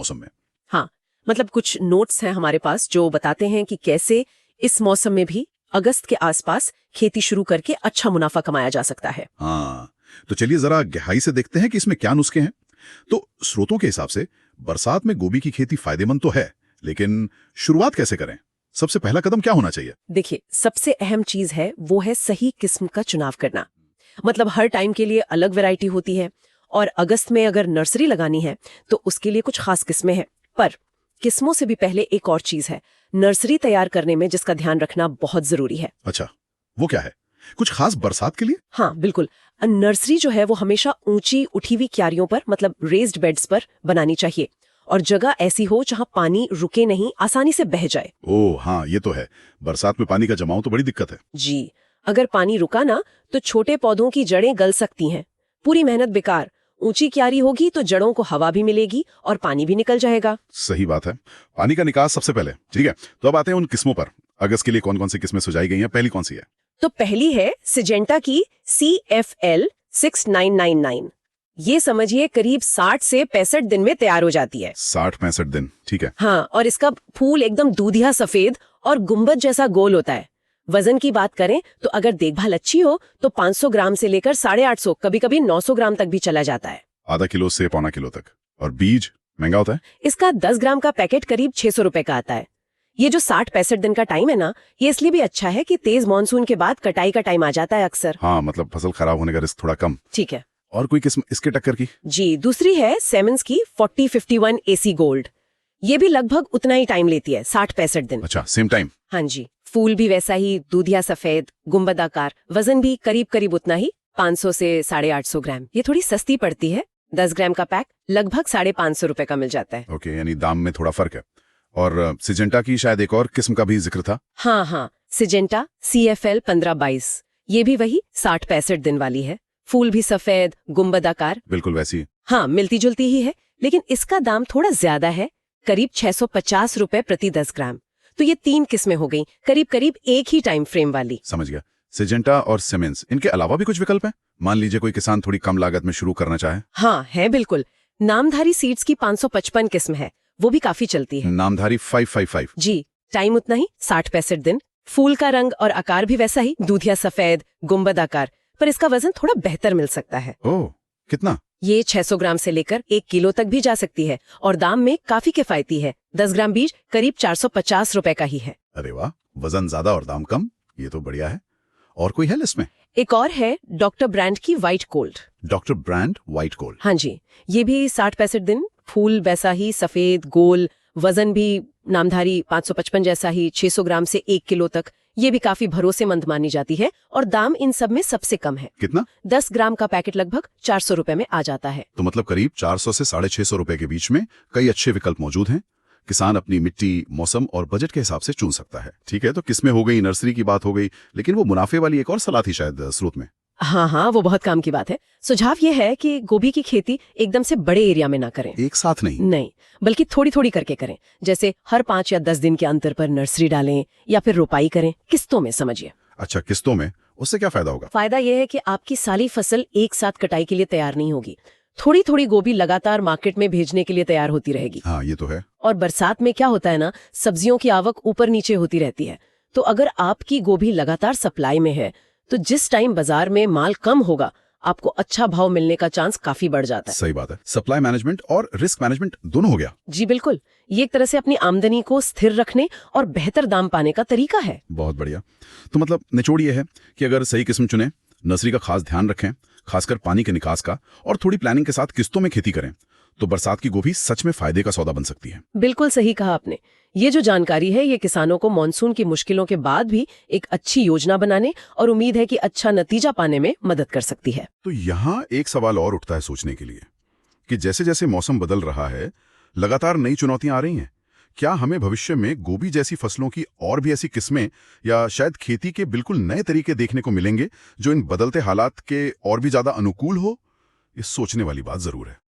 मौसम में। हाँ, मतलब कुछ नोट्स हैं हमारे पास जो बताते हैं कि कैसे इस मौसम में भी अगस्त के आसपास खेती शुरू करके अच्छा मुनाफा कमाया जा सकता है। हाँ, तो चलिए जरा गहराई से देखते हैं कि इसमें क्या नुस्खे हैं। तो स्रोतों के हिसाब से बरसात में गोभी की खेती फायदेमंद तो है, लेकिन शुरुआत कैसे करें? सबसे पहला कदम क्या होना चाहिए? देखिए, सबसे अहम चीज है वो है सही किस्म का चुनाव करना। मतलब हर टाइम के लिए अलग वैरायटी होती है, और अगस्त में अगर नर्सरी लगानी है तो उसके लिए कुछ खास किस्में हैं। पर किस्मों से भी पहले एक और चीज है, नर्सरी तैयार करने में जिसका ध्यान रखना बहुत जरूरी है। अच्छा, वो क्या है? कुछ खास बरसात के लिए? हाँ बिल्कुल, नर्सरी जो है वो हमेशा ऊंची उठी हुई क्यारियों पर, मतलब रेज्ड बेड्स पर बनानी चाहिए, और जगह ऐसी हो जहाँ पानी रुके नहीं, आसानी से बह जाए। ओह हाँ, ये तो है। बरसात में पानी का जमाव तो बड़ी दिक्कत है। जी, अगर पानी रुका ना तो छोटे पौधों की जड़ें गल सकती हैं, पूरी मेहनत बेकार। ऊंची क्यारी होगी तो जड़ों को हवा भी मिलेगी और पानी भी निकल जाएगा। सही बात है, पानी का निकास सबसे पहले। ठीक है, तो अब आते हैं उन किस्मों पर। अगस्त के लिए कौन कौन सी किस्में सुझाई गई हैं? पहली कौन सी है? तो पहली है सिजेंटा की CFL 6999। ये समझिए करीब 60 से 65 दिन में तैयार हो जाती है। 60-65 दिन, ठीक है। हाँ, और इसका फूल एकदम दूधिया सफेद और गुंबद जैसा गोल होता है। वजन की बात करें तो अगर देखभाल अच्छी हो तो 500 ग्राम से लेकर 850, कभी-कभी 900 ग्राम तक भी चला जाता है। आधा किलो से पौना किलो तक। और बीज महंगा होता है? इसका 10 ग्राम का पैकेट करीब 600 रुपए का आता है। ये जो 60-65 दिन का टाइम है ना, ये इसलिए भी अच्छा है कि तेज मानसून के बाद कटाई का टाइम आ जाता है अक्सर। हाँ, मतलब फसल खराब होने का रिस्क थोड़ा कम। ठीक है। और कोई किस्म इसके टक्कर की? जी, दूसरी है सेमेंस की 4051 AC गोल्ड। ये भी लगभग उतना ही टाइम लेती है, 60-65 दिन। अच्छा, सेम टाइम। हाँ जी, फूल भी वैसा ही दूधिया सफेद गुंबदाकार, वजन भी करीब करीब उतना ही, 500 से 850 ग्राम। ये थोड़ी सस्ती पड़ती है, 10 ग्राम का पैक लगभग 550 रुपए का मिल जाता है। ओके, यानी दाम में थोड़ा फर्क है। और सिजेंटा की शायद एक और किस्म का भी जिक्र था। हाँ, सिजेंटा CFL 1522। ये भी वही 60-65 दिन वाली है, फूल भी सफेद गुंबदाकार। बिल्कुल वैसी। हाँ, मिलती जुलती ही है, लेकिन इसका दाम थोड़ा ज्यादा है, करीब 650 रुपए प्रति 10 ग्राम। तो ये 3 किस्में हो गई, करीब करीब एक ही टाइम फ्रेम वाली। समझ गया। सिजेंटा और सीमेंस, इनके अलावा भी कुछ विकल्प हैं? मान लीजिए कोई किसान थोड़ी कम लागत में शुरू करना चाहे। हाँ है बिल्कुल, नामधारी सीड्स की 555 किस्म है, वो भी काफी चलती है। नामधारी 555। जी, टाइम उतना ही, 60-65 दिन। फूल का रंग और आकार भी वैसा ही, दूधिया सफेद गुंबद आकार, पर इसका वजन थोड़ा बेहतर मिल सकता है। ओह, कितना? ये 600 ग्राम से लेकर 1 किलो तक भी जा सकती है, और दाम में काफी किफायती है। 10 ग्राम बीज करीब 450 रुपए का ही है। अरे वाह, वजन ज्यादा और दाम कम, ये तो बढ़िया है। और कोई है लिस्ट में? एक और है डॉक्टर ब्रांड की white gold. Doctor brand white gold. हाँ जी, ये भी 60-65 दिन, फूल वैसा ही सफेद गोल, वजन भी नामधारी 555 जैसा ही, 600 ग्राम से 1 किलो तक। ये भी काफी भरोसेमंद मानी जाती है, और दाम इन सब में सबसे कम है। कितना? 10 ग्राम का पैकेट लगभग 400 रुपए में आ जाता है। तो मतलब करीब 400 से 650 रुपए के बीच में कई अच्छे विकल्प मौजूद हैं। किसान अपनी मिट्टी, मौसम और बजट के हिसाब से चुन सकता है। ठीक है, तो किस्में हो गई, नर्सरी की बात हो गई, लेकिन वो मुनाफे वाली एक और सलाह थी शायद स्रोत में। हाँ, वो बहुत काम की बात है। सुझाव ये है कि गोभी की खेती एकदम से बड़े एरिया में ना करें। एक साथ नहीं, बल्कि थोड़ी थोड़ी करके करें। जैसे हर 5 या 10 दिन के अंतर पर नर्सरी डालें, या फिर रोपाई करें, किस्तों में, समझिए। अच्छा, किस्तों में, उससे क्या फायदा होगा? फायदा यह है कि आपकी सारी फसल एक साथ कटाई के लिए तैयार नहीं होगी। थोड़ी थोड़ी गोभी लगातार मार्केट में भेजने के लिए तैयार होती रहेगी। हाँ, ये तो है। और बरसात में क्या होता है ना, सब्जियों की आवक ऊपर नीचे होती रहती है। तो अगर आपकी गोभी लगातार सप्लाई में है तो जिस टाइम बाजार में माल कम होगा, आपको अच्छा भाव मिलने का चांस काफी बढ़ जाता है। सही बात है, सप्लाई मैनेजमेंट और रिस्क मैनेजमेंट दोनों हो गया। जी बिल्कुल, ये एक तरह से अपनी आमदनी को स्थिर रखने और बेहतर दाम पाने का तरीका है। बहुत बढ़िया। तो मतलब निचोड़ ये है कि अगर सही किस्म चुने, नर्सरी का खास ध्यान रखें, खासकर पानी के निकास का, और थोड़ी प्लानिंग के साथ किस्तों में खेती करें, तो बरसात की गोभी सच में फायदे का सौदा बन सकती है। बिल्कुल सही कहा आपने। ये जो जानकारी है, ये किसानों को मानसून की मुश्किलों के बाद भी एक अच्छी योजना बनाने और उम्मीद है कि अच्छा नतीजा पाने में मदद कर सकती है। तो यहाँ एक सवाल और उठता है सोचने के लिए, कि जैसे जैसे मौसम बदल रहा है, लगातार नई चुनौतियां आ रही हैं। क्या हमें भविष्य में गोभी जैसी फसलों की और भी ऐसी किस्में या शायद खेती के बिल्कुल नए तरीके देखने को मिलेंगे, जो इन बदलते हालात के और भी ज्यादा अनुकूल हो? ये सोचने वाली बात जरूर है।